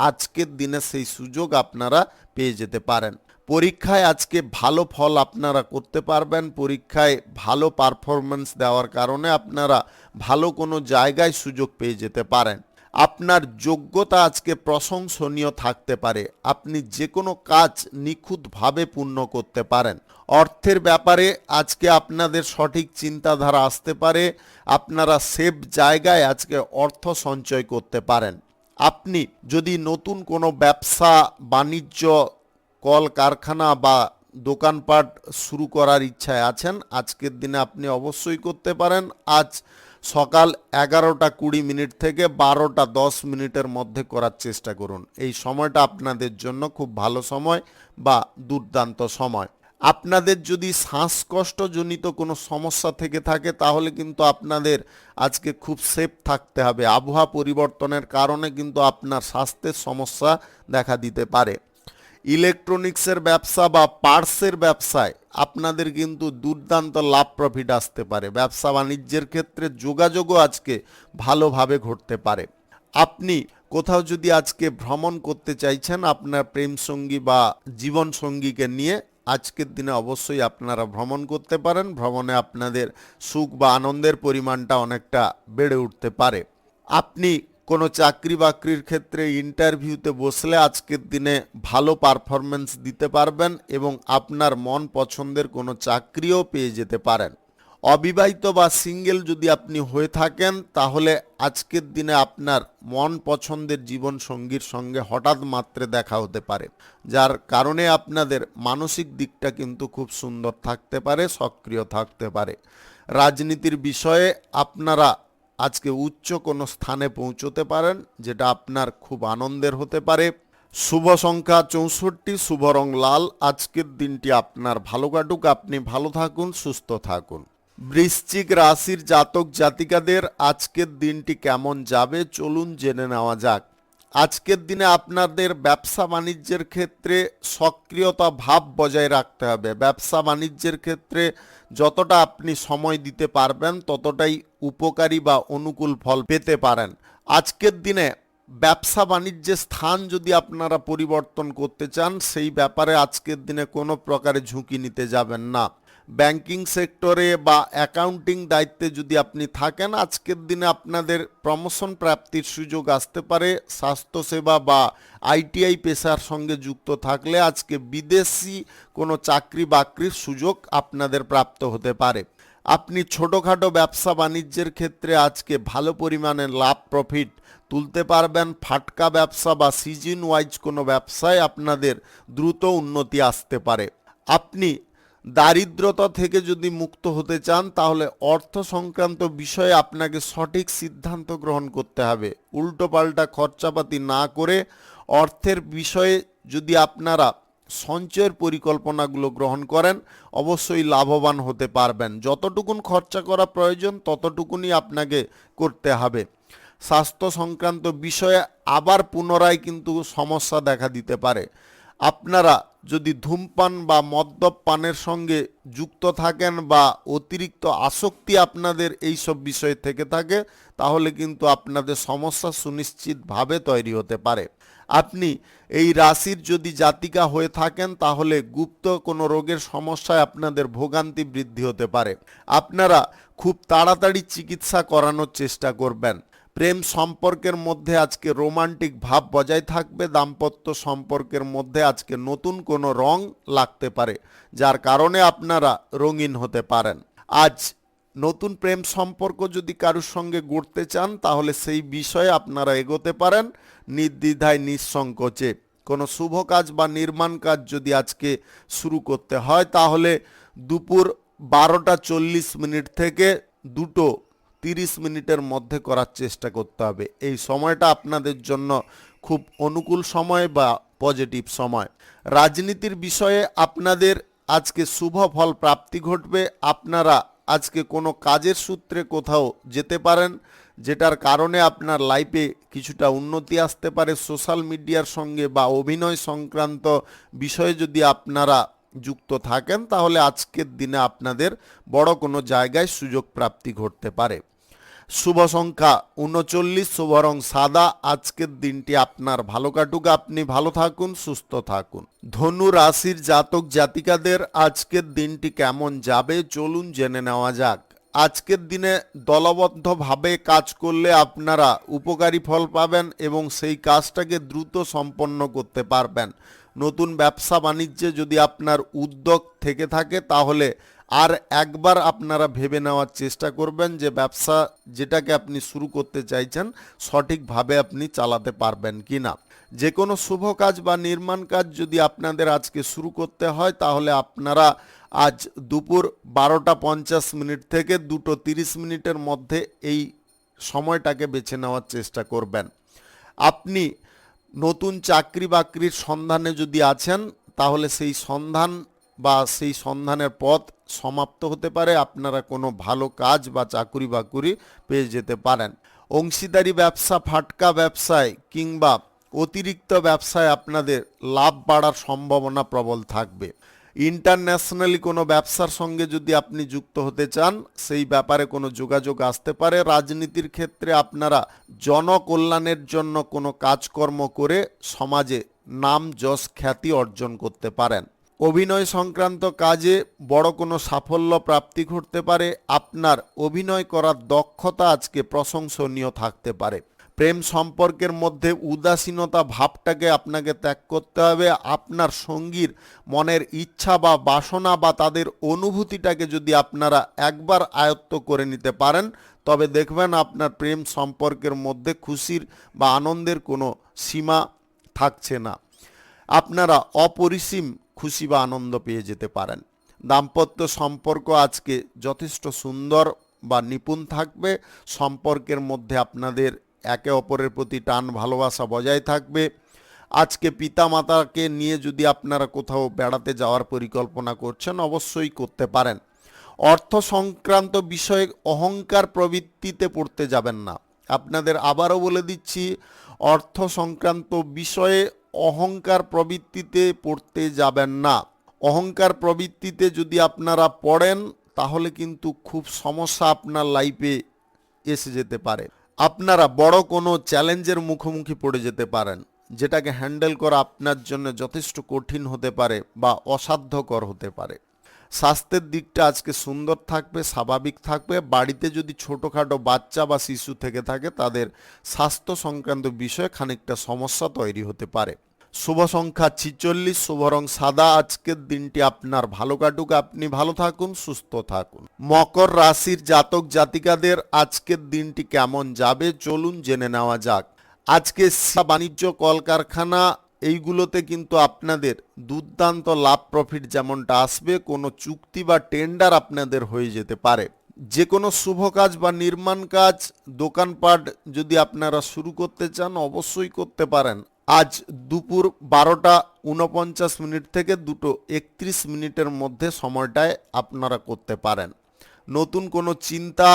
আজকের দিনে সেই সুযোগ আপনারা পেয়ে যেতে পারেন। পরীক্ষায় আজকে ভালো ফল আপনারা করতে পারবেন। পরীক্ষায় ভালো পারফরমেন্স দেওয়ার কারণে আপনারা ভালো কোনো জায়গায় সুযোগ পেয়ে যেতে পারেন। আপনার যোগ্যতা আজকে প্রশংসনীয় থাকতে পারে। আপনি যে কোনো কাজ নিখুঁতভাবে পূর্ণ করতে পারেন। অর্থের ব্যাপারে আজকে আপনাদের সঠিক চিন্তাধারা আসতে পারে। আপনারা সেফ জায়গায় আজকে অর্থ সঞ্চয় করতে পারেন। আপনি যদি নতুন কোনো ব্যবসা বাণিজ্য কল কারখানা বা দোকানপাট শুরু করার ইচ্ছায় আছেন, আজকের দিনে আপনি অবশ্যই করতে পারেন। আজ সকাল 11:20 থেকে 12:10 মধ্যে করার চেষ্টা করুন। এই সময়টা আপনাদের জন্য খুব ভালো সময় বা দুর্দান্ত সময়। আপনাদের যদি শ্বাসকষ্টজনিত কোনো সমস্যা থেকে থাকে তাহলে কিন্তু আপনাদের আজকে খুব সেফ থাকতে হবে। আবহাওয়া পরিবর্তনের কারণে কিন্তু আপনার স্বাস্থ্যের সমস্যা দেখা দিতে পারে। ইলেকট্রনিক্সের ব্যবসা বা পার্টসের ব্যবসায় আপনাদের কিন্তু দুর্দান্ত লাভ প্রফিট আসতে পারে। ব্যবসা বাণিজ্যের ক্ষেত্রে যোগাযোগও আজকে ভালোভাবে ঘটতে পারে। আপনি কোথাও যদি আজকে ভ্রমণ করতে চাইছেন আপনার প্রেম সঙ্গী বা জীবন সঙ্গীকে নিয়ে, আজকের দিনে অবশ্যই আপনারা ভ্রমণ করতে পারেন। ভ্রমণে আপনাদের সুখ বা আনন্দের পরিমাণটা অনেকটা বেড়ে উঠতে পারে। আপনি কোনো চাকরি বাকরির ক্ষেত্রে ইন্টারভিউতে বসলে আজকের দিনে ভালো পারফরমেন্স দিতে পারবেন এবং আপনার মন পছন্দের কোনো চাকরিও পেয়ে যেতে পারেন। অবিবাহিত বা সিঙ্গেল যদি আপনি হয়ে থাকেন তাহলে আজকের দিনে আপনার মন পছন্দের জীবন সঙ্গীর সঙ্গে হঠাৎ মাত্রে দেখা হতে পারে, যার কারণে আপনাদের মানসিক দিকটা কিন্তু খুব সুন্দর থাকতে পারে, সক্রিয় থাকতে পারে। রাজনীতির বিষয়ে আপনারা আজকে উচ্চ কোনো স্থানে পৌঁছতে পারেন, যেটা আপনার খুব আনন্দের হতে পারে। শুভ সংখ্যা 64, শুভ রং লাল। আজকের দিনটি আপনার ভালো কাটুক, আপনি ভালো থাকুন, সুস্থ থাকুন। বৃশ্চিক রাশির জাতক জাতিকাদের আজকের দিনটি কেমন যাবে চলুন জেনে নেওয়া যাক। আজকের দিনে আপনাদের ব্যবসা বাণিজ্যের ক্ষেত্রে সক্রিয়তা ভাব বজায় রাখতে হবে। ব্যবসা বাণিজ্যের ক্ষেত্রে যতটা আপনি সময় দিতে পারবেন ততটাই উপকারী বা অনুকূল ফল পেতে পারেন। আজকের দিনে ব্যবসা বাণিজ্যের স্থান যদি আপনারা পরিবর্তন করতে চান সেই ব্যাপারে আজকের দিনে কোনো প্রকারে ঝুঁকি নিতে যাবেন না। ব্যাংকিং সেক্টরে বা অ্যাকাউন্টিং দায়িত্বে যদি আপনি থাকেন আজকের দিনে আপনাদের প্রমোশন প্রাপ্তির সুযোগ আসতে পারে। স্বাস্থ্যসেবা বা আইটিআই পেশার সঙ্গে যুক্ত থাকলে আজকে বিদেশি কোনো চাকরি বাকরির সুযোগ আপনাদের প্রাপ্ত হতে পারে। আপনি ছোটোখাটো ব্যবসা বাণিজ্যের ক্ষেত্রে আজকে ভালো পরিমাণে লাভ প্রফিট তুলতে পারবেন। ফাটকা ব্যবসা বা সিজন ওয়াইজ কোনো ব্যবসায় আপনাদের দ্রুত উন্নতি আসতে পারে। আপনি দারিদ্রতা থেকে যদি মুক্ত হতে চান তাহলে অর্থ সংক্রান্ত বিষয়ে আপনাকে সঠিক সিদ্ধান্ত গ্রহণ করতে হবে। উল্টোপাল্টা খরচাপাতি না করে অর্থের বিষয়ে যদি আপনারা সঞ্চয়ের পরিকল্পনাগুলো গ্রহণ করেন অবশ্যই লাভবান হতে পারবেন। যতটুকুন খরচা করা প্রয়োজন ততটুকুনই আপনাকে করতে হবে। স্বাস্থ্য সংক্রান্ত বিষয়ে আবার পুনরায় কিন্তু সমস্যা দেখা দিতে পারে। আপনারা যদি ধূমপান বা মদ্যপানের সঙ্গে যুক্ত থাকেন বা অতিরিক্ত আসক্তি আপনাদের এই সব বিষয় থেকে থাকে তাহলে কিন্তু আপনাদের সমস্যা সুনিশ্চিতভাবে তৈরি হতে পারে। আপনি এই রাশির যদি জাতিকা হয়ে থাকেন তাহলে গুপ্ত কোনো রোগের সমস্যায় আপনাদের ভোগান্তি বৃদ্ধি হতে পারে। আপনারা খুব তাড়াতাড়ি চিকিৎসা করানোর চেষ্টা করবেন। প্রেম সম্পর্কের মধ্যে আজকে রোমান্টিক ভাব বজায় থাকবে। দাম্পত্য সম্পর্কের মধ্যে আজকে নতুন কোনো রং লাগতে পারে, যার কারণে আপনারা রঙিন হতে পারেন। আজ নতুন প্রেম সম্পর্ক যদি কারোর সঙ্গে গড়তে চান তাহলে সেই বিষয়ে আপনারা এগোতে পারেন নির্দ্বিধায় নিঃসংকোচে। কোনো শুভ কাজ বা নির্মাণ কাজ যদি আজকে শুরু করতে হয় তাহলে দুপুর 12:40 থেকে 2:30 মধ্যে করার চেষ্টা করতে হবে। এই সময়টা আপনাদের জন্য খুব অনুকূল সময় বা পজিটিভ সময়। রাজনীতির বিষয়ে আপনাদের আজকে শুভ ফল প্রাপ্তি ঘটবে। আপনারা আজকে কোনো কাজের সূত্রে কোথাও যেতে পারেন, যেটার কারণে আপনার লাইফে কিছুটা উন্নতি আসতে পারে। সোশ্যাল মিডিয়ার সঙ্গে বা অভিনয় সংক্রান্ত বিষয়ে যদি আপনারা যুক্ত থাকেন তাহলে আজকের দিনে আপনাদের বড় কোনো জায়গায় সুযোগ প্রাপ্তি ঘটতে পারে। শুভ সংখ্যা 39, শুভ রং সাদা। আজকের দিনটি আপনার ভালো কাটুক, আপনি ভালো থাকুন, সুস্থ থাকুন। ধনু রাশির জাতক জাতিকাদের আজকের দিনটি কেমন যাবে চলুন জেনে নেওয়া যাক। আজকের দিনে দলবদ্ধভাবে কাজ করলে আপনারা উপকারী ফল পাবেন এবং সেই কাজটাকে দ্রুত সম্পন্ন করতে পারবেন। নতুন ব্যবসা বাণিজ্যে যদি আপনার উদ্যোগ থেকে থাকে তাহলে আর একবার আপনারা ভেবে নেওয়ার চেষ্টা করবেন যে ব্যবসা যেটাকে আপনি শুরু করতে চাইছেন সঠিকভাবে আপনি চালাতে পারবেন কি না। যে কোনো শুভ কাজ বা নির্মাণ কাজ যদি আপনাদের আজকে শুরু করতে হয় তাহলে আপনারা আজ দুপুর 12:50 থেকে 2:30 মধ্যে এই সময়টাকে বেছে নেওয়ার চেষ্টা করবেন। আপনি নতুন চাকরি বাকরির সন্ধানে যদি আছেন তাহলে সেই সন্ধান বা সেই সন্ধানের পথ সমাপ্ত হতে পারে, আপনারা কোনো ভালো কাজ বা চাকুরি বাকুরি পেয়ে যেতে পারেন। অংশীদারি ব্যবসা, ফাটকা ব্যবসায় কিংবা অতিরিক্ত ব্যবসায় আপনাদের লাভ বাড়ার সম্ভাবনা প্রবল থাকবে। ইন্টারন্যাশনালি কোনো ব্যবসার সঙ্গে যদি আপনি যুক্ত হতে চান সেই ব্যাপারে কোনো যোগাযোগ আসতে পারে। রাজনীতির ক্ষেত্রে আপনারা জনকল্যাণের জন্য কোনো কাজকর্ম করে সমাজে নাম যশ খ্যাতি অর্জন করতে পারেন। অভিনয় সংক্রান্ত কাজে বড় কোনো সাফল্য প্রাপ্তি ঘটতে পারে। আপনার অভিনয় করার দক্ষতা আজকে প্রশংসনীয় থাকতে পারে। প্রেম সম্পর্কের মধ্যে উদাসীনতা ভাবটাকে আপনাকে ত্যাগ করতে হবে। আপনার সঙ্গীর মনের ইচ্ছা বা বাসনা বা তাদের অনুভূতিটাকে যদি আপনারা একবার আয়ত্ত করে নিতে পারেন তবে দেখবেন আপনার প্রেম সম্পর্কের মধ্যে খুশির বা আনন্দের কোনো সীমা থাকছে না। আপনারা অপরিসীম খুশি বা আনন্দ পেয়ে যেতে পারেন। দাম্পত্য সম্পর্ক আজকে যথেষ্ট সুন্দর বা নিপুণ থাকবে। সম্পর্কের মধ্যে আপনাদের একে অপরের প্রতি টান ভালোবাসা বজায় থাকবে। আজকে পিতা মাতাকে নিয়ে যদি আপনারা কোথাও বেড়াতে যাওয়ার পরিকল্পনা করছেন অবশ্যই করতে পারেন। অর্থ সংক্রান্ত বিষয়ে অহংকার প্রবৃত্তিতে পড়তে যাবেন না। আপনাদের আবারও বলে দিচ্ছি, অর্থ সংক্রান্ত বিষয়ে অহংকার প্রবৃত্তিতে পড়তে যাবেন না। অহংকার প্রবৃত্তিতে যদি আপনারা পড়েন তাহলে কিন্তু খুব সমস্যা আপনার লাইফে এসে যেতে পারে। আপনারা বড় কোনো চ্যালেঞ্জের মুখোমুখি পড়ে যেতে পারেন যেটাকে হ্যান্ডেল করা আপনার জন্য যথেষ্ট কঠিন হতে পারে বা অসাধ্যকর হতে পারে। স্বাস্থ্যের দিকটা আজকে সুন্দর থাকবে, স্বাভাবিক থাকবে। বাড়িতে যদি ছোটোখাটো বাচ্চা বা শিশু থেকে থাকে তাদের স্বাস্থ্য সংক্রান্ত বিষয়ে খানিকটা সমস্যা তৈরি হতে পারে। শুভ সংখ্যা 46, শুভ রং সাদা। আজকের দিনটি আপনার ভালো কাটুক, আপনি ভালো থাকুন, সুস্থ থাকুন। মকর রাশির জাতক জাতিকাদের আজকের দিনটি কেমন যাবে চলুন জেনে নেওয়া যাক। আজকে বাণিজ্য, কলকারখানা এইগুলোতে কিন্তু আপনাদের দুর্দান্ত লাভ প্রফিট যেমনটা আসবে, কোনো চুক্তি বা টেন্ডার আপনাদের হয়ে যেতে পারে। যে কোনো শুভ কাজ বা নির্মাণ কাজ, দোকানপাট যদি আপনারা শুরু করতে চান অবশ্যই করতে পারেন। আজ দুপুর 12:49 থেকে 2:31 মধ্যে সময়টায় আপনারা করতে পারেন। নতুন কোনো চিন্তা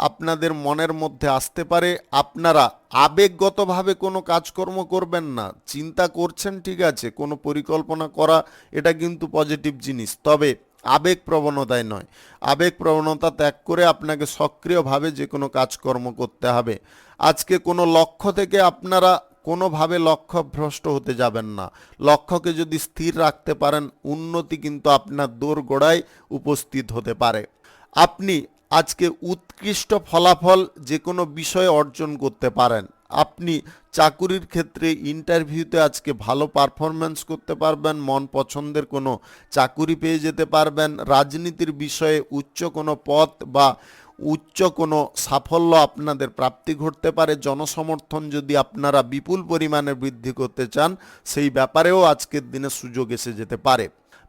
আপনাদের মনের মধ্যে আসতে পারে। আপনারা আবেগগতভাবে কোনো কাজকর্ম করবেন না। চিন্তা করছেন ঠিক আছে, কোনো পরিকল্পনা করা এটা কিন্তু পজিটিভ জিনিস, তবে আবেগ প্রবণতায় নয়। আবেগ প্রবণতা ত্যাগ করে আপনাকে সক্রিয়ভাবে যে কোনো কাজকর্ম করতে হবে। আজকে কোনো লক্ষ্য থেকে আপনারা কোনোভাবে লক্ষ্য ভ্রষ্ট হতে যাবেন না। লক্ষ্যকে যদি স্থির রাখতে পারেন উন্নতি কিন্তু আপনার দোরগোড়ায় উপস্থিত হতে পারে। আপনি আজকে উৎকৃষ্ট ফলাফল যে কোনো বিষয়ে অর্জন করতে পারেন। আপনি চাকুরির ক্ষেত্রে ইন্টারভিউতে আজকে ভালো পারফরম্যান্স করতে পারবেন, মন পছন্দের কোনো চাকুরি পেয়ে যেতে পারবেন। রাজনীতির বিষয়ে উচ্চ কোনো পদ বা উচ্চ কোনো সাফল্য আপনাদের প্রাপ্তি ঘটতে পারে। জনসমর্থন যদি আপনারা বিপুল পরিমাণে বৃদ্ধি করতে চান সেই ব্যাপারেও আজকের দিনে সুযোগ এসে যেতে পারে।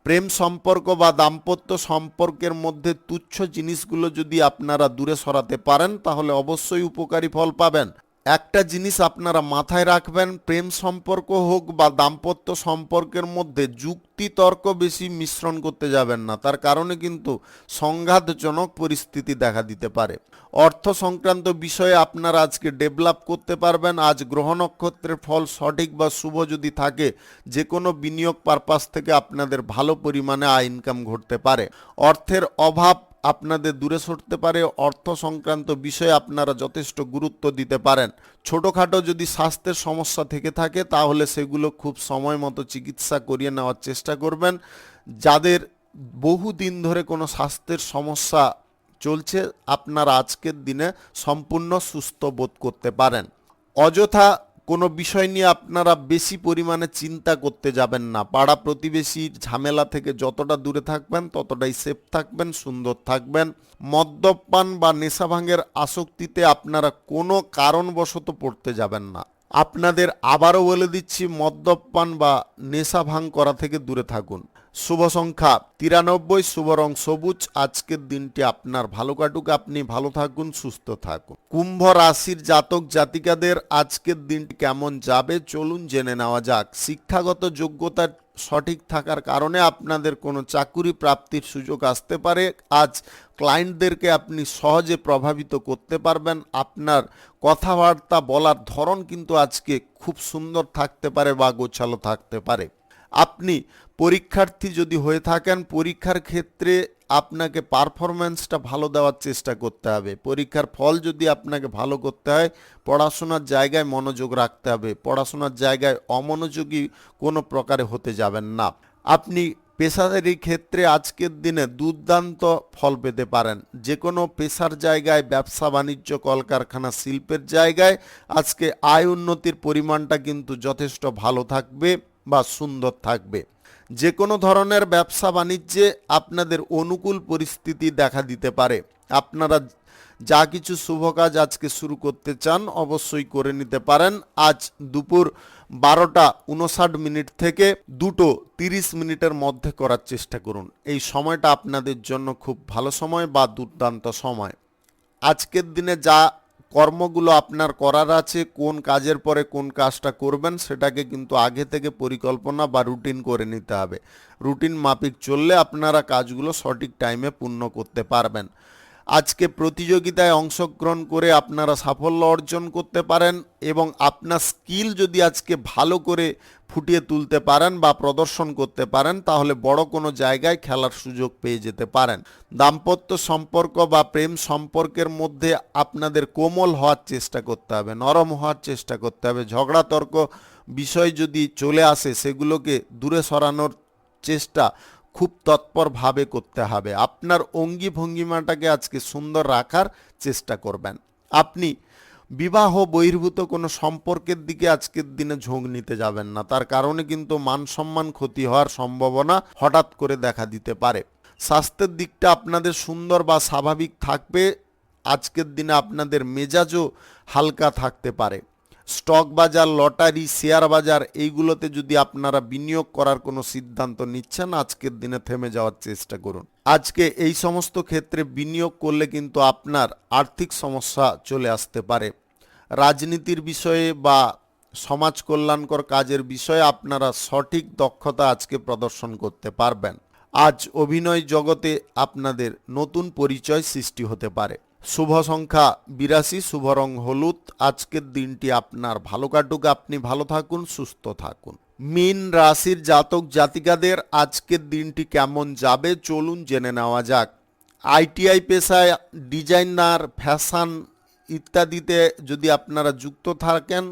প্রেম সম্পর্ক বা দাম্পত্য সম্পর্কের মধ্যে তুচ্ছ জিনিসগুলো যদি আপনারা দূরে সরাতে পারেন তাহলে অবশ্যই উপকারী ফল পাবেন। একটা জিনিস আপনারা মাথায় রাখবেন, প্রেম সম্পর্ক হোক বা দাম্পত্য সম্পর্কের মধ্যে যুক্তি তর্ক বেশি মিশ্রণ করতে যাবেন না, তার কারণে কিন্তু সংঘাতজনক পরিস্থিতি দেখা দিতে পারে। অর্থ সংক্রান্ত বিষয়ে আপনারা আজকে ডেভেলপ করতে পারবেন। আজ গ্রহ নক্ষত্রের ফল সঠিক বা শুভ যদি থাকে যে কোনো বিনিয়োগ পারপাস থেকে আপনাদের ভালো পরিমাণে আয় ইনকাম ঘটতে পারে। অর্থের অভাব আপনাদের দূরে সরতে পারে। অর্থ সংক্রান্ত বিষয়ে আপনারা যথেষ্ট গুরুত্ব দিতে পারেন। ছোটোখাটো যদি স্বাস্থ্যের সমস্যা থেকে থাকে তাহলে সেগুলো খুব সময় মতো চিকিৎসা করিয়ে নেওয়ার চেষ্টা করবেন। যাদের বহুদিন ধরে কোনো স্বাস্থ্যের সমস্যা চলছে, আপনারা আজকের দিনে সম্পূর্ণ সুস্থ বোধ করতে পারেন। অযথা কোনো বিষয় নিয়ে আপনারা বেশি পরিমাণে চিন্তা করতে যাবেন না। পাড়া প্রতিবেশীর ঝামেলা থেকে যতটা দূরে থাকবেন ততটাই সেফ থাকবেন, সুন্দর থাকবেন। মদ্যপান বা নেশা ভাঙের আসক্তিতে আপনারা কোনো কারণবশত পড়তে যাবেন না। আপনাদের আবারও বলে দিচ্ছি, মদ্যপান বা নেশা ভাঙ করা থেকে দূরে থাকুন। শুভ সংখ্যা 93, শুভ রং সবুজ। আজকের দিনটি আপনার ভালো কাটুক, আপনি ভালো থাকুন, সুস্থ থাকুন। কুম্ভ রাশির জাতক জাতিকাদের আজকের দিনটি কেমন যাবে চলুন জেনে নেওয়া যাক। শিক্ষাগত যোগ্যতা সঠিক থাকার কারণে আপনাদের কোনো চাকুরি প্রাপ্তির সুযোগ আসতে পারে। আজ ক্লায়েন্টদেরকে আপনি সহজে প্রভাবিত করতে পারবেন। আপনার কথাবার্তা বলার ধরন কিন্তু আজকে খুব সুন্দর থাকতে পারে বা গোছালো থাকতে পারে। আপনি পরীক্ষার্থী যদি হয়ে থাকেন, পরীক্ষার ক্ষেত্রে আপনাকে পারফরম্যান্সটা ভালো দেওয়ার চেষ্টা করতে হবে। পরীক্ষার ফল যদি আপনাকে ভালো করতে হয়, পড়াশোনার জায়গায় মনোযোগ রাখতে হবে। পড়াশোনার জায়গায় অমনোযোগী কোনো প্রকারে হতে যাবেন না। আপনি পেশাদারি ক্ষেত্রে আজকের দিনে দুর্দান্ত ফল পেতে পারেন। যে কোনো পেশার জায়গায়, ব্যবসা বাণিজ্য, কলকারখানা, শিল্পের জায়গায় আজকে আয় উন্নতির পরিমাণটা কিন্তু যথেষ্ট ভালো থাকবে বা সুন্দর থাকবে। যে কোনো ধরনের ব্যবসা বাণিজ্যে আপনাদের অনুকূল পরিস্থিতি দেখা দিতে পারে। আপনারা যা কিছু শুভ কাজ আজকে শুরু করতে চান অবশ্যই করে নিতে পারেন। আজ দুপুর 12:59 থেকে 2:30 মধ্যে করার চেষ্টা করুন। এই সময়টা আপনাদের জন্য খুব ভালো সময় বা দুর্দান্ত সময়। আজকের দিনে যা কর্মগুলো আপনার করার আছে, কোন কাজের পরে কোন কাজটা করবেন সেটাকে কিন্তু আগে থেকে পরিকল্পনা বা রুটিন করে নিতে হবে। রুটিন মাফিক চললে আপনারা কাজগুলো সঠিক টাইমে পূর্ণ করতে পারবেন। আজকে প্রতিযোগিতায় অংশগ্রহণ করে আপনারা সাফল্য অর্জন করতে পারেন এবং আপনার স্কিল যদি আজকে ভালো করে ফুটিয়ে তুলতে পারেন বা প্রদর্শন করতে পারেন তাহলে বড় কোনো জায়গায় খেলার সুযোগ পেয়ে যেতে পারেন। দাম্পত্য সম্পর্ক বা প্রেম সম্পর্কের মধ্যে আপনাদের কোমল হওয়ার চেষ্টা করতে হবে, নরম হওয়ার চেষ্টা করতে হবে। ঝগড়া তর্ক বিষয় যদি চলে আসে সেগুলোকে দূরে সরানোর চেষ্টা খুব তৎপরভাবে করতে হবে। আপনার অঙ্গি ভঙ্গিমাটাকে আজকে সুন্দর রাখার চেষ্টা করবেন। আপনি বিবাহ বহির্ভূত কোনো সম্পর্কের দিকে আজকের দিনে ঝোঁক নিতে যাবেন না, তার কারণে কিন্তু মান সম্মান ক্ষতি হওয়ার সম্ভাবনা হঠাৎ করে দেখা দিতে পারে। স্বাস্থ্যের দিকটা আপনাদের সুন্দর বা স্বাভাবিক থাকবে। আজকের দিনে আপনাদের মেজাজও হালকা থাকতে পারে। স্টক বাজার, লটারি, শেয়ার বাজার এইগুলোতে যদি আপনারা বিনিয়োগ করার কোনো সিদ্ধান্ত নিচ্ছেন আজকের দিনে থেমে যাওয়ার চেষ্টা করুন। আজকে এই সমস্ত ক্ষেত্রে বিনিয়োগ করলে কিন্তু আপনার আর্থিক সমস্যা চলে আসতে পারে। রাজনীতির বিষয়ে বা সমাজ কল্যাণকর কাজের বিষয়ে আপনারা সঠিক দক্ষতা আজকে প্রদর্শন করতে পারবেন। আজ অভিনয় জগতে আপনাদের নতুন পরিচয় সৃষ্টি হতে পারে। শুভ সংখ্যা 82, শুভ রং হলুদ। আজকের দিনটি আপনার ভালো কাটুক, আপনি ভালো থাকুন, সুস্থ থাকুন। মীন রাশির জাতক জাতিকাদের আজকের দিনটি কেমন যাবে চলুন জেনে নেওয়া যাক। আইটিআই পেশায়, ডিজাইনার, ফ্যাশন ইত্যাদিতে যদি আপনারা যুক্ত থাকেন,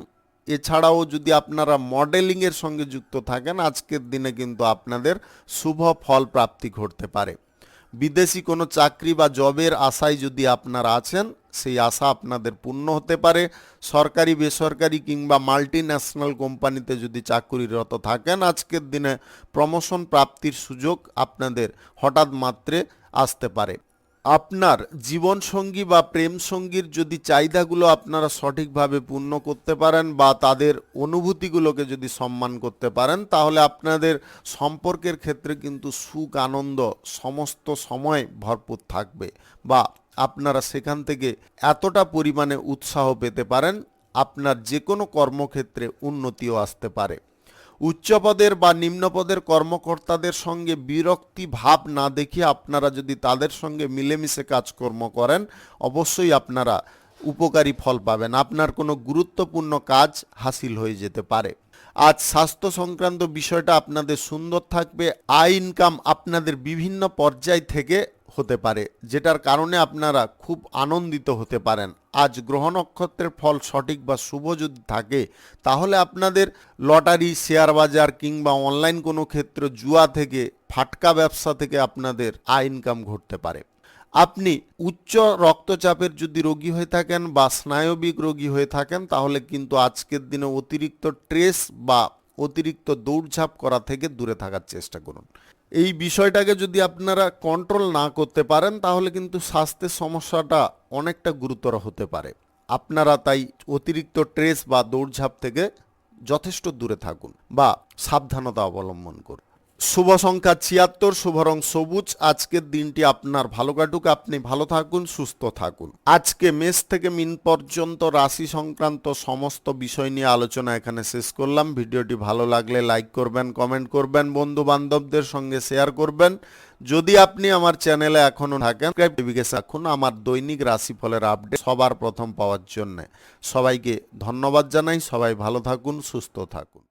এছাড়াও যদি আপনারা মডেলিংয়ের সঙ্গে যুক্ত থাকেন আজকের দিনে কিন্তু আপনাদের শুভ ফল প্রাপ্তি ঘটতে পারে। বিদেশি কোনো চাকরি বা জবের আশায় যদি আপনারা আছেন সেই আশা আপনাদের পূর্ণ হতে পারে। সরকারি, বেসরকারি কিংবা মাল্টি ন্যাশনাল কোম্পানিতে যদি চাকরিরত থাকেন আজকের দিনে প্রমোশন প্রাপ্তির সুযোগ আপনাদের হঠাৎ মাত্রে আসতে পারে। আপনার জীবনসঙ্গী বা প্রেম সঙ্গীর যদি চাহিদাগুলো আপনারা সঠিকভাবে পূর্ণ করতে পারেন বা তাদের অনুভূতিগুলোকে যদি সম্মান করতে পারেন তাহলে আপনাদের সম্পর্কের ক্ষেত্রে কিন্তু সুখ আনন্দ সমস্ত সময় ভরপুর থাকবে বা আপনারা সেখান থেকে এতটা পরিমাণে উৎসাহ পেতে পারেন আপনার যে কোনো কর্মক্ষেত্রে উন্নতিও আসতে পারে। উচ্চপদের বা নিম্নপদের কর্মকর্তাদের সঙ্গে বিরক্তি ভাব না দেখিয়ে আপনারা যদি তাদের সঙ্গে মিলেমিশে কাজকর্ম করেন অবশ্যই আপনারা উপকারী ফল পাবেন। আপনার কোনো গুরুত্বপূর্ণ কাজ হাসিল হয়ে যেতে পারে। আজ স্বাস্থ্য সংক্রান্ত বিষয়টা আপনাদের সুন্দর থাকবে। আয় ইনকাম আপনাদের বিভিন্ন পর্যায় থেকে হতে পারে যেটার কারণে আপনারা খুব আনন্দিত হতে পারেন। আজ গ্রহ নক্ষত্রের ফল সঠিক বা শুভ যদি থাকে তাহলে আপনাদের লটারি, শেয়ার বাজার কিংবা অনলাইন কোনো ক্ষেত্র, জুয়া থেকে, ফাটকা ব্যবসা থেকে আপনাদের আয় ইনকাম ঘটতে পারে। আপনি উচ্চ রক্তচাপের যদি রোগী হয়ে থাকেন বা স্নায়বিক রোগী হয়ে থাকেন, তাহলে কিন্তু আজকের দিনে অতিরিক্ত স্ট্রেস বা অতিরিক্ত দৌড়ঝাঁপ করা থেকে দূরে থাকার চেষ্টা করুন। এই বিষয়টাকে যদি আপনারা কন্ট্রোল না করতে পারেন, তাহলে কিন্তু স্বাস্থ্যের সমস্যাটা অনেকটা গুরুতর হতে পারে। আপনারা তাই অতিরিক্ত স্ট্রেস বা দৌড়ঝাঁপ থেকে যথেষ্ট দূরে থাকুন বা সাবধানতা অবলম্বন করুন। শুভ সংখ্যা 76, শুভ রং সবুজ। আজকের দিনটি আপনার ভালো কাটুক, আপনি ভালো থাকুন, সুস্থ থাকুন। আজকে মেষ থেকে মিন পর্যন্ত রাশি সংক্রান্ত সমস্ত বিষয় নিয়ে আলোচনা এখানে শেষ করলাম। ভিডিওটি ভালো লাগলে লাইক করবেন, কমেন্ট করবেন, বন্ধু বান্ধবদের সঙ্গে শেয়ার করবেন। যদি আপনি আমার চ্যানেলে এখনো থাকেন, এখন আমার দৈনিক রাশিফলের আপডেট সবার প্রথম পাওয়ার জন্য সবাইকে ধন্যবাদ জানাই। সবাই ভালো থাকুন, সুস্থ থাকুন।